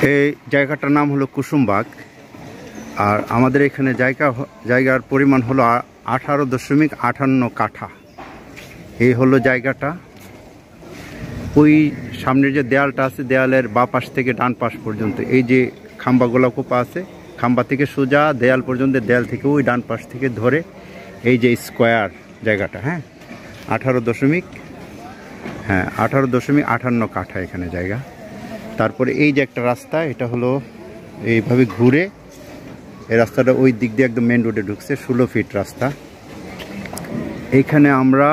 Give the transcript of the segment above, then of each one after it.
এই জায়গাটার নাম হলো কুসুমবাগ। আর আমাদের এখানে জায়গার পরিমাণ হলো 18.58 কাঠা। এই হলো জায়গাটা। ওই সামনের যে দেয়ালটা আছে, দেয়ালের বাঁ পাশ থেকে ডান পাশ পর্যন্ত এই যে খাম্বাগুলো কোপা আছে, খাম্বা থেকে সোজা দেয়াল পর্যন্ত, দেয়াল থেকে ওই ডান পাশ থেকে ধরে এই যে স্কোয়ার জায়গাটা, হ্যাঁ 18.58 কাঠা এখানে জায়গা। তারপরে এই যে একটা রাস্তা, এটা হলো এইভাবে ঘুরে এই রাস্তাটা ওই দিক দিয়ে একদম মেন রোডে ঢুকছে, 16 ফিট রাস্তা। এইখানে আমরা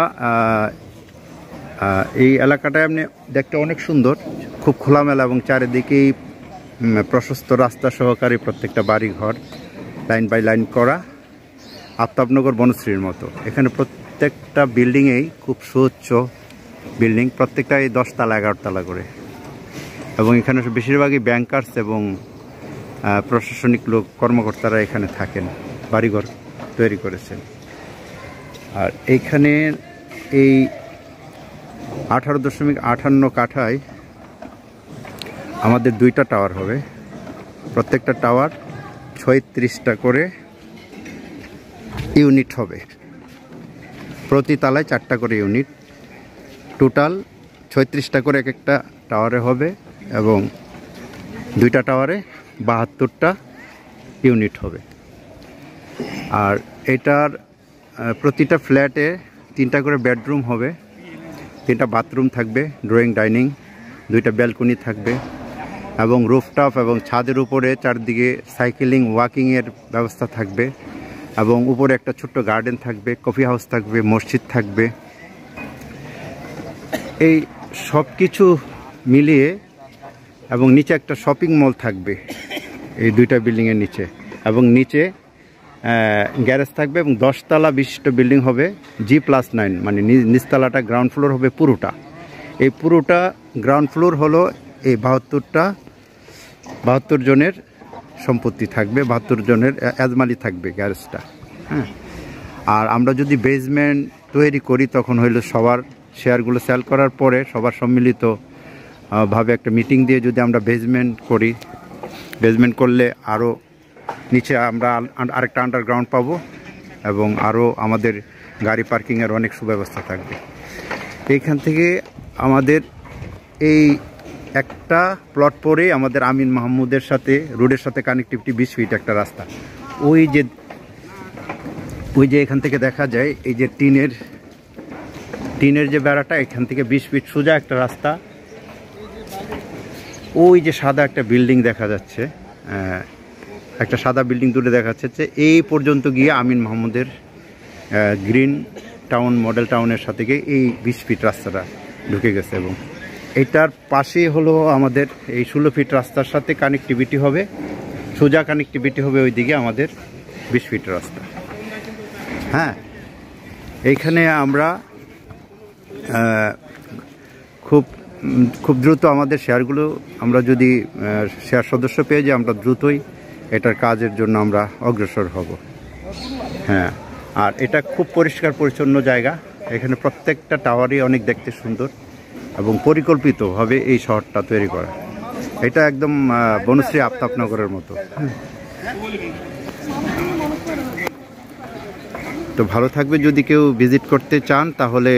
এই এলাকাটা এমনি দেখতে অনেক সুন্দর, খুব খোলামেলা এবং চারিদিকেই প্রশস্ত রাস্তা সহকারে প্রত্যেকটা বাড়ি ঘর লাইন বাই লাইন করা, আফতাবনগর বনশ্রীর মতো। এখানে প্রত্যেকটা বিল্ডিংয়েই খুব সুউচ্চ বিল্ডিং, প্রত্যেকটাই 10 তলা 11 তলা করে। এবং এখানে বেশিরভাগই ব্যাংকার্স এবং প্রশাসনিক লোক কর্মকর্তারা এখানে থাকেন, বাড়িঘর তৈরি করেছেন। আর এইখানে এই 18.58 কাঠায় আমাদের 2টা টাওয়ার হবে। প্রত্যেকটা টাওয়ার 36টা করে ইউনিট হবে, প্রতি তালায় 4টা করে ইউনিট, টোটাল 36টা করে এক একটা টাওয়ারে হবে। এবং 2টা টাওয়ারে 72টা ইউনিট হবে। আর এটার প্রতিটা ফ্ল্যাটে 3টা করে বেডরুম হবে, 3টা বাথরুম থাকবে, ড্রয়িং ডাইনিং, 2টা ব্যালকনি থাকবে এবং রুফটপ এবং ছাদের উপরে চারদিকে সাইকেলিং ওয়াকিংয়ের ব্যবস্থা থাকবে এবং উপরে একটা ছোট্ট গার্ডেন থাকবে, কফি হাউস থাকবে, মসজিদ থাকবে। এই সব কিছু মিলিয়ে এবং নিচে একটা শপিং মল থাকবে এই 2টা বিল্ডিংয়ের নিচে, এবং নিচে গ্যারেজ থাকবে এবং 10 তলা বিশিষ্ট বিল্ডিং হবে G+9, মানে নিচতলাটা গ্রাউন্ড ফ্লোর হবে পুরোটা। এই পুরোটা গ্রাউন্ড ফ্লোর হলো এই 72 জনের সম্পত্তি থাকবে, 72 জনের এজমালি থাকবে গ্যারেজটা, হ্যাঁ। আর আমরা যদি বেসমেন্ট তৈরি করি তখন হইলো সবার শেয়ারগুলো সেল করার পরে সবার সম্মিলিত ভাবে একটা মিটিং দিয়ে যদি আমরা বেসমেন্ট করি, বেসমেন্ট করলে আরও নিচে আমরা আরেকটা আন্ডারগ্রাউন্ড পাবো এবং আরও আমাদের গাড়ি পার্কিংয়ের অনেক সুব্যবস্থা থাকবে। এইখান থেকে আমাদের এই একটা প্লট পরে আমাদের আমিন মাহমুদের সাথে রোডের সাথে কানেক্টিভিটি 20 ফিট একটা রাস্তা। ওই যে এখান থেকে দেখা যায় এই যে টিনের যে বেড়াটা, এখান থেকে 20 ফিট সোজা একটা রাস্তা। ওই যে সাদা একটা বিল্ডিং দেখা যাচ্ছে, একটা সাদা বিল্ডিং দূরে দেখা যাচ্ছে, এই পর্যন্ত গিয়ে আমিন মাহমুদের গ্রিন টাউন মডেল টাউনের সাথে গিয়ে এই 20 ফিট রাস্তাটা ঢুকে গেছে। এবং এটার পাশেই হলো আমাদের এই 16 ফিট রাস্তার সাথে কানেক্টিভিটি হবে, সোজা কানেক্টিভিটি হবে ওইদিকে আমাদের 20 ফিট রাস্তা, হ্যাঁ। এইখানে আমরা খুব দ্রুত আমাদের শেয়ারগুলো, আমরা যদি শেয়ার সদস্য পেয়ে যাই আমরা দ্রুতই এটার কাজের জন্য আমরা অগ্রসর হব, হ্যাঁ। আর এটা খুব পরিষ্কার পরিচ্ছন্ন জায়গা, এখানে প্রত্যেকটা টাওয়ারই অনেক দেখতে সুন্দর এবং পরিকল্পিতভাবে এই শহরটা তৈরি করা। এটা একদম বনশ্রী আফতাবনগরের মতো। তো ভালো থাকবে, যদি কেউ ভিজিট করতে চান তাহলে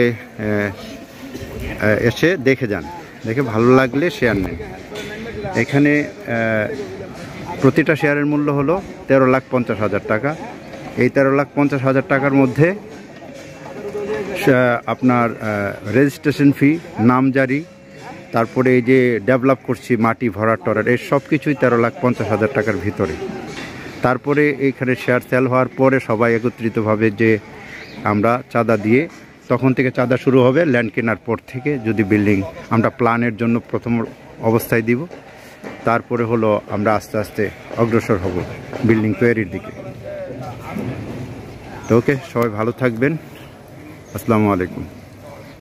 এসে দেখে যান, দেখে ভালো লাগলে শেয়ার নেন। এখানে প্রতিটা শেয়ারের মূল্য হলো 13,50,000 টাকা। এই 13,50,000 টাকার মধ্যে আপনার রেজিস্ট্রেশন ফি, নামজারি, তারপরে এই যে ডেভেলপ করছি মাটি ভরা টরার, এই সব কিছুই 13,50,000 টাকার ভিতরে। তারপরে এইখানে শেয়ার সেল হওয়ার পরে সবাই একত্রিতভাবে যে আমরা চাঁদা দিয়ে, তখন থেকে চাঁদা শুরু হবে ল্যান্ড কেনার পর থেকে। যদি বিল্ডিং আমরা প্ল্যানের জন্য প্রথম অবস্থায় দিব, তারপরে হলো আমরা আস্তে আস্তে অগ্রসর হব বিল্ডিং তৈরির দিকে। তো ওকে, সবাই ভালো থাকবেন। আসসালামু আলাইকুম।